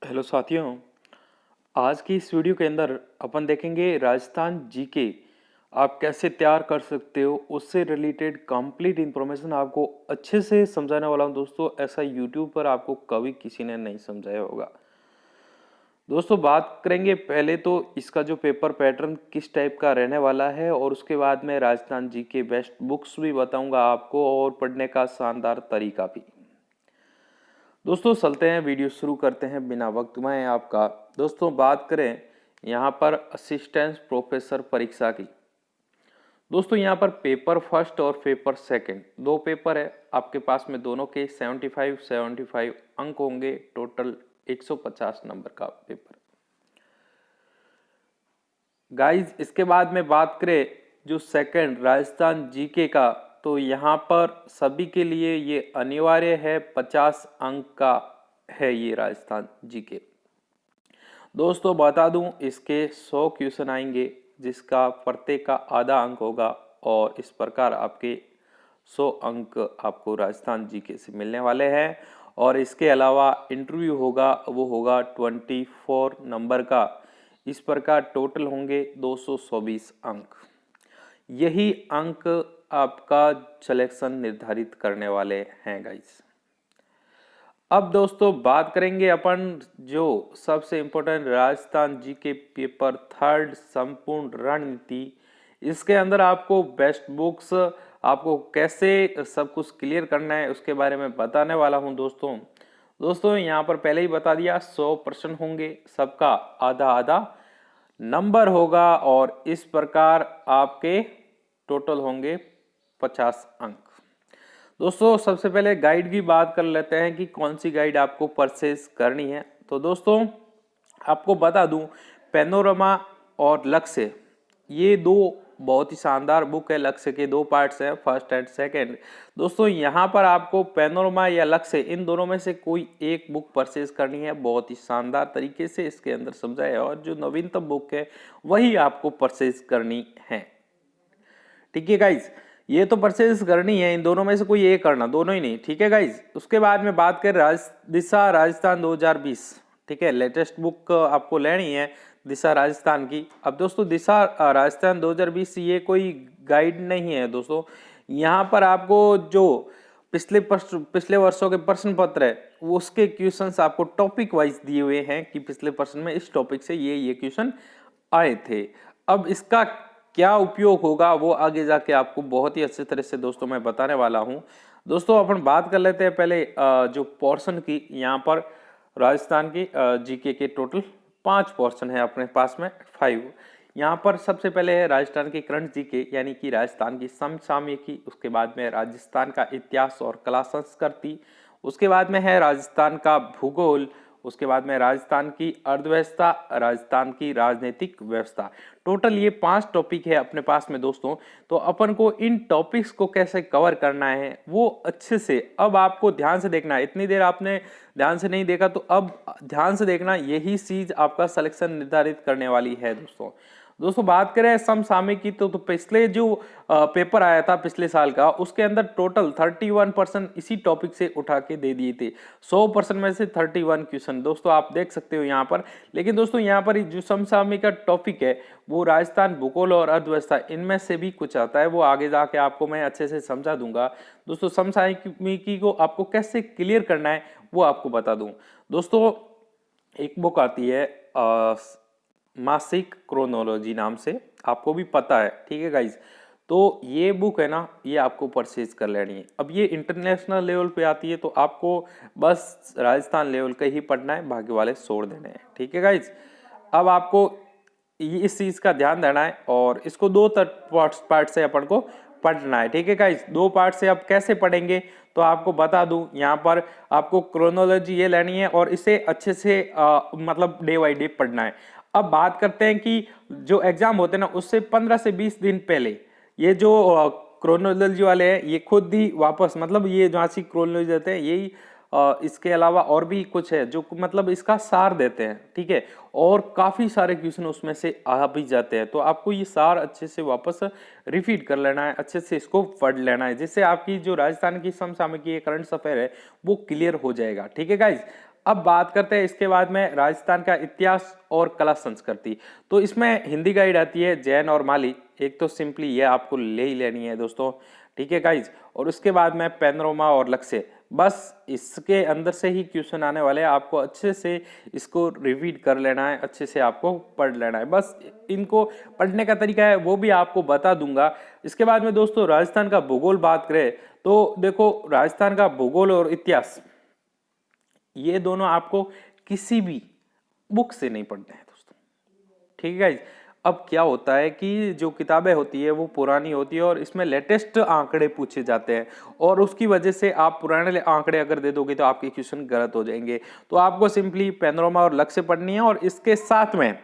Hello साथियों। आज की इस वीडियो के अंदर अपन देखेंगे राजस्थान जीके आप कैसे तैयार कर सकते हो, उससे रिलेटेड कंप्लीट इंफॉर्मेशन आपको अच्छे से समझाने वाला हूं दोस्तों। ऐसा यूट्यूब पर आपको कभी किसी ने नहीं समझाया होगा। दोस्तों बात करेंगे पहले तो इसका जो पेपर पैटर्न किस टाइप का रहने वाला है, और उसके बाद में राजस्थान जीके बेस्ट बुक्स भी बताऊंगा आपको और पढ़ने का शानदार तरीका भी। दोस्तों चलते हैं, वीडियो शुरू करते हैं बिना वक्त गवाए आपका। दोस्तों बात करें यहाँ पर असिस्टेंट प्रोफेसर परीक्षा की। दोस्तों यहाँ पर पेपर फर्स्ट और पेपर सेकंड दो पेपर है आपके पास में, दोनों के 75 अंक होंगे। टोटल 150 नंबर का पेपर गाइज। इसके बाद में बात करें जो सेकंड राजस्थान जीके का, तो यहाँ पर सभी के लिए ये अनिवार्य है, 50 अंक का है ये राजस्थान जीके। दोस्तों बता दूं इसके 100 क्वेश्चन आएंगे, जिसका प्रत्येक का आधा अंक होगा, और इस प्रकार आपके 100 अंक आपको राजस्थान जीके से मिलने वाले हैं। और इसके अलावा इंटरव्यू होगा, वो होगा 24 नंबर का। इस प्रकार टोटल होंगे 224 अंक। यही अंक आपका सिलेक्शन निर्धारित करने वाले हैं गाइस। अब दोस्तों बात करेंगे अपन जो सबसे इम्पोर्टेंट राजस्थान जी के पेपर थर्ड संपूर्ण रणनीति। इसके अंदर आपको बेस्ट बुक्स, आपको कैसे सब कुछ क्लियर करना है उसके बारे में बताने वाला हूं दोस्तों यहाँ पर पहले ही बता दिया, 100% होंगे, सबका आधा आधा नंबर होगा, और इस प्रकार आपके टोटल होंगे 50 अंक। दोस्तों सबसे पहले गाइड की बात कर लेते हैं कि कौन सी गाइड आपको परचेज करनी है। तो दोस्तों आपको बता दूं, पैनोरमा और लक्ष्य ये दो बहुत ही शानदार बुक है। लक्ष्य के दो पार्ट्स हैं, फर्स्ट एंड सेकंड। दोस्तों यहाँ पर आपको पैनोरमा या लक्ष्य इन दोनों में से कोई एक बुक परचेज करनी है। बहुत ही शानदार तरीके से इसके अंदर समझाया है, और जो नवीनतम बुक है वही आपको परचेज करनी है। ठीक है गाइज, ये तो परचेज करनी है, इन दोनों में से कोई एक करना, दोनों ही नहीं। ठीक है गाइज, उसके बाद में बात करें दिशा राजस्थान 2020। ठीक है, लेटेस्ट बुक आपको लेनी है दिशा राजस्थान की। अब दोस्तों दिशा राजस्थान 2020 ये कोई गाइड नहीं है दोस्तों। यहाँ पर आपको जो पिछले वर्षों के प्रश्न पत्र है वो उसके क्वेश्चंस आपको टॉपिक वाइज दिए हुए हैं कि पिछले प्रश्न में इस टॉपिक से ये क्वेश्चन आए थे। अब इसका क्या उपयोग होगा वो आगे जाके आपको बहुत ही अच्छे तरह से दोस्तों मैं बताने वाला हूं। दोस्तों अपन बात कर लेते हैं पहले जो पोर्शन की। यहाँ पर राजस्थान की जीके के टोटल 5 पोर्शन है अपने पास में, 5। यहाँ पर सबसे पहले है राजस्थान की करंट जीके, यानी कि राजस्थान की समसामयिकी। उसके बाद में राजस्थान का इतिहास और कला संस्कृति। उसके बाद में है राजस्थान का भूगोल। उसके बाद में राजस्थान की अर्थव्यवस्था, राजस्थान की राजनीतिक व्यवस्था। टोटल ये 5 टॉपिक है अपने पास में दोस्तों। तो अपन को इन टॉपिक्स को कैसे कवर करना है वो अच्छे से अब आपको ध्यान से देखना है। इतनी देर आपने ध्यान से नहीं देखा, तो अब ध्यान से देखना, यही चीज आपका सिलेक्शन निर्धारित करने वाली है दोस्तों बात करें समसामयिक की, तो पिछले जो पेपर आया था पिछले साल का, उसके अंदर टोटल 31% इसी टॉपिक से उठा के दे दिए थे। 100% में से 31 क्वेश्चन दोस्तों आप देख सकते हो यहाँ पर। लेकिन दोस्तों यहाँ पर जो समसामयिक का टॉपिक है वो राजस्थान भूगोल और अर्थव्यवस्था, इनमें से भी कुछ आता है, वो आगे जाके आपको मैं अच्छे से समझा दूंगा। दोस्तों समसामयिकी को आपको कैसे क्लियर करना है वो आपको बता दूं। दोस्तों एक बुक आती है मासिक क्रोनोलॉजी नाम से, आपको भी पता है। ठीक है गाइज, तो ये बुक है ना, ये आपको परचेज कर लेनी है। अब ये इंटरनेशनल लेवल पे आती है, तो आपको बस राजस्थान लेवल का ही पढ़ना है, बाकी वाले छोड़ देने हैं। ठीक है गाइज, अब आपको इस चीज का ध्यान देना है, और इसको दो पार्ट से अपन को पढ़ना है। ठीक है गाइज, दो पार्ट से अब कैसे पढ़ेंगे तो आपको बता दूं। यहाँ पर आपको क्रोनोलॉजी ये लेनी है, और इसे अच्छे से मतलब डे बाई डे पढ़ना है। अब बात करते हैं कि जो एग्जाम होते हैं ना, उससे 15 से 20 दिन पहले ये जो क्रोनोलॉजी वाले हैं ये खुद ही वापस, मतलब ये जहाँ सी क्रोनोलॉजी देते हैं यही, इसके अलावा और भी कुछ है जो मतलब इसका सार देते हैं। ठीक है, और काफी सारे क्वेश्चन उसमें से आ भी जाते हैं, तो आपको ये सार अच्छे से वापस रिपीट कर लेना है, अच्छे से इसको पढ़ लेना है, जिससे आपकी जो राजस्थान की समसामयिकी करंट अफेयर है वो क्लियर हो जाएगा। ठीक है गाइज, अब बात करते हैं इसके बाद में राजस्थान का इतिहास और कला संस्कृति। तो इसमें हिंदी गाइड आती है जैन और माली, एक तो सिंपली ये आपको ले ही लेनी है दोस्तों, ठीक है गाइज। और उसके बाद में पैनोरमा और लक्ष्य, बस इसके अंदर से ही क्वेश्चन आने वाले हैं, आपको अच्छे से इसको रिवीड कर लेना है, अच्छे से आपको पढ़ लेना है। बस इनको पढ़ने का तरीका है वो भी आपको बता दूंगा। इसके बाद में दोस्तों राजस्थान का भूगोल बात करें तो देखो राजस्थान का भूगोल और इतिहास ये दोनों आपको किसी भी बुक से नहीं पढ़ने हैं दोस्तों, ठीक है गाइज। अब क्या होता है कि जो किताबें होती है वो पुरानी होती है और इसमें लेटेस्ट आंकड़े पूछे जाते हैं और उसकी वजह से आप पुराने आंकड़े अगर दे दोगे तो आपके क्वेश्चन गलत हो जाएंगे। तो आपको सिंपली पैनोरमा और लक्ष्य पढ़नी है और इसके साथ में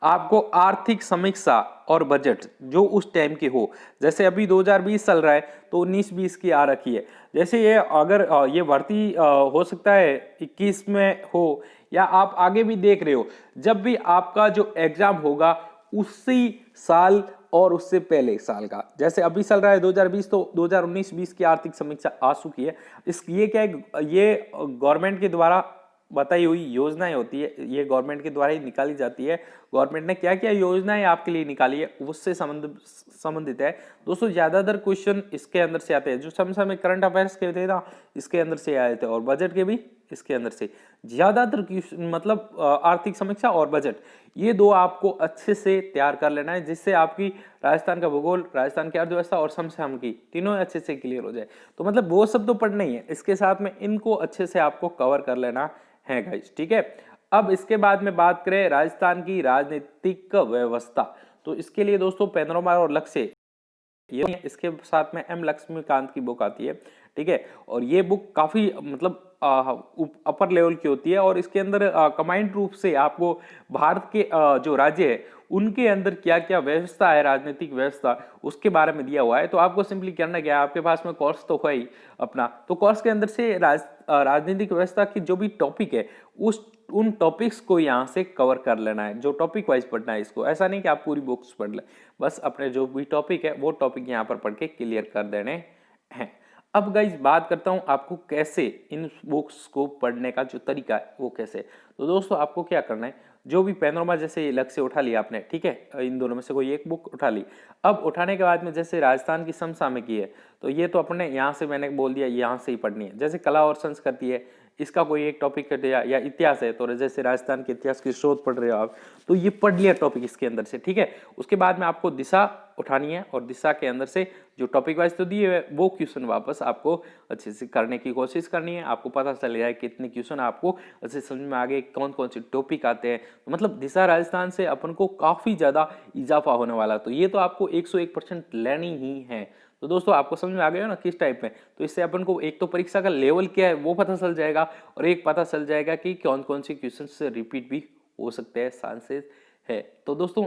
आपको आर्थिक समीक्षा और बजट जो उस टाइम की हो, जैसे अभी 2020 चल रहा है तो 19-20 की आ रखी है। जैसे ये अगर ये भर्ती हो सकता है 21 में हो या आप आगे भी देख रहे हो, जब भी आपका जो एग्जाम होगा उसी साल और उससे पहले साल का, जैसे अभी चल रहा है 2020 तो 2019-20 की आर्थिक समीक्षा आ चुकी है। इस ये क्या है, ये गवर्नमेंट के द्वारा बताई हुई योजनाएं होती है, ये गवर्नमेंट के द्वारा ही निकाली जाती है। गवर्नमेंट ने क्या क्या योजनाएं आपके लिए निकाली है उससे संबंधित है दोस्तों। ज्यादातर क्वेश्चन इसके अंदर से आते हैं, जो समय में करंट अफेयर्स के थे ना इसके अंदर से आए थे और बजट के भी इसके अंदर से ज्यादातर क्वेश्चन, मतलब आर्थिक समीक्षा और बजट, ये दो आपको अच्छे से तैयार कर लेना है, जिससे आपकी राजस्थान का भूगोल, राजस्थान की अर्थव्यवस्था और समसामयिकी तीनों अच्छे से क्लियर हो जाए। तो मतलब वो सब तो पढ़ना ही है, इसके साथ में इनको अच्छे से आपको कवर कर लेना है गाइस, ठीक है। अब इसके बाद में बात करें राजस्थान की राजनीतिक व्यवस्था, तो इसके लिए दोस्तों पैनोरमा और लक्ष्य ये, इसके साथ में एम लक्ष्मीकांत की बुक आती है, ठीक है। और ये बुक काफी मतलब अपर लेवल की होती है और इसके अंदर कंबाइंड रूप से आपको भारत के जो राज्य है उनके अंदर क्या क्या व्यवस्था है, राजनीतिक व्यवस्था, उसके बारे में दिया हुआ है। तो आपको सिंपली करना क्या है, आपके पास में कोर्स तो है ही अपना, तो कोर्स के अंदर से राजनीतिक व्यवस्था की जो भी टॉपिक है उन टॉपिक्स को यहाँ से कवर कर लेना है, जो टॉपिक वाइज पढ़ना है इसको। ऐसा नहीं कि आप पूरी बुक्स पढ़ ले, बस अपने जो भी टॉपिक है वो टॉपिक यहाँ पर पढ़ के क्लियर कर देने हैं। अब गाइज बात करता हूँ आपको कैसे इन बुक्स को पढ़ने का जो तरीका है वो कैसे। तो दोस्तों आपको क्या करना है, जो भी पैनोरमा जैसे लक्ष्य उठा लिया आपने, ठीक है, इन दोनों में से कोई एक बुक उठा ली। अब उठाने के बाद में जैसे राजस्थान की समसामयिकी है तो ये तो अपने यहाँ से मैंने बोल दिया यहाँ से ही पढ़नी है। जैसे कला और संस्कृति है, इसका कोई एक टॉपिक कट गया, या इतिहास है तो जैसे राजस्थान के इतिहास की शोध पढ़ रहे हो आप तो ये पढ़ लिया टॉपिक इसके अंदर से, ठीक है। उसके बाद में आपको दिशा उठानी है और दिशा के अंदर से जो टॉपिक वाइज तो दिए हुए वो क्वेश्चन वापस आपको अच्छे से करने की कोशिश करनी है। आपको पता चल जाए कितने क्वेश्चन आपको अच्छे समझ में आ गए, कौन कौन से टॉपिक आते हैं। तो मतलब दिशा राजस्थान से अपन को काफी ज्यादा इजाफा होने वाला, तो ये तो आपको 101% लेनी ही है। तो दोस्तों आपको समझ में आ गया ना किस टाइप में, तो इससे अपन को एक तो परीक्षा का लेवल क्या है वो पता चल जाएगा और एक पता चल जाएगा कि कौन कौन से क्वेश्चन से रिपीट भी हो सकते हैं, चांसेस है। तो दोस्तों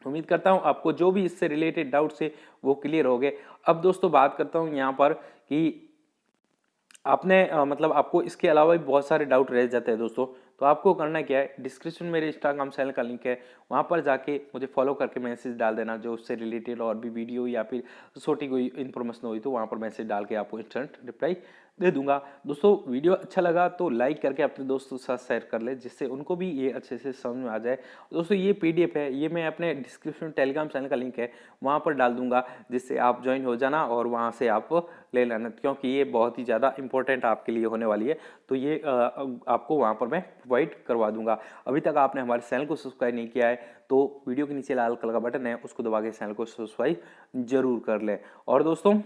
उम्मीद करता हूं आपको जो भी इससे रिलेटेड डाउट्स है वो क्लियर हो गए। अब दोस्तों बात करता हूं यहाँ पर कि आपने मतलब आपको इसके अलावा भी बहुत सारे डाउट रह जाते हैं दोस्तों। तो आपको करना क्या है, डिस्क्रिप्शन में मेरे इंस्टाग्राम चैनल का लिंक है, वहाँ पर जाके मुझे फॉलो करके मैसेज डाल देना, जो उससे रिलेटेड और भी वीडियो या फिर छोटी कोई इन्फॉर्मेशन हुई तो वहाँ पर मैसेज डाल के आपको इंस्टेंट रिप्लाई दे दूंगा। दोस्तों वीडियो अच्छा लगा तो लाइक करके अपने दोस्तों के साथ शेयर कर ले, जिससे उनको भी ये अच्छे से समझ में आ जाए। दोस्तों ये PDF है, ये मैं अपने डिस्क्रिप्शन टेलीग्राम चैनल का लिंक है वहाँ पर डाल दूंगा, जिससे आप ज्वाइन हो जाना और वहाँ से आप ले लेना, क्योंकि ये बहुत ही ज़्यादा इंपॉर्टेंट आपके लिए होने वाली है। तो ये आपको वहाँ पर मैं प्रोवाइड करवा दूंगा। अभी तक आपने हमारे चैनल को सब्सक्राइब नहीं किया है तो वीडियो के नीचे लाल कलर का बटन है उसको दबा के चैनल को सब्सक्राइब जरूर कर ले। और दोस्तों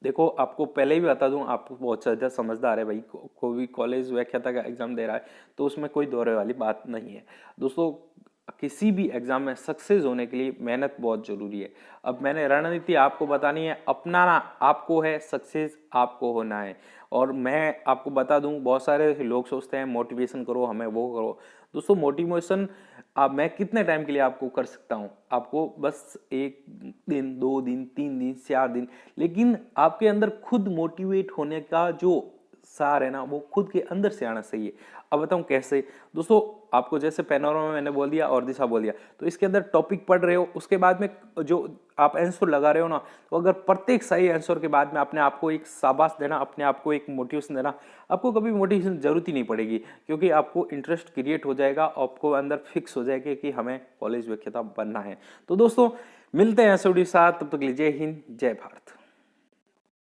देखो आपको पहले ही बता दूं, आपको बहुत ज़्यादा समझदार है भाई, कोई भी कॉलेज व्याख्याता का एग्जाम दे रहा है तो उसमें कोई दौरे वाली बात नहीं है दोस्तों। किसी भी एग्जाम में सक्सेस होने के लिए मेहनत बहुत जरूरी है। अब मैंने रणनीति आपको बतानी है, अपनाना आपको है, सक्सेस आपको होना है। और मैं आपको बता दूं बहुत सारे लोग सोचते हैं मोटिवेशन करो, हमें वो करो। दोस्तों मोटिवेशन अब मैं कितने टाइम के लिए आपको कर सकता हूं, आपको बस 1 दिन 2 दिन 3 दिन 4 दिन, लेकिन आपके अंदर खुद मोटिवेट होने का जो सार है ना वो खुद के अंदर से आना चाहिए। अब बताऊं कैसे दोस्तों, आपको जैसे पैनोरामा में मैंने बोल दिया और दिशा बोल दिया, तो इसके अंदर टॉपिक पढ़ रहे हो, उसके बाद में जो आप आंसर लगा रहे हो ना, तो अगर प्रत्येक सही आंसर के बाद में अपने आप को एक शाबाश देना, अपने आप को एक मोटिवेशन देना, आपको कभी मोटिवेशन जरूरत ही नहीं पड़ेगी, क्योंकि आपको इंटरेस्ट क्रिएट हो जाएगा, आपको अंदर फिक्स हो जाएगा कि हमें कॉलेज विक्रेता बनना है। तो दोस्तों मिलते हैं ऐसे साथ, तब तक के लिए जय हिंद जय भारत।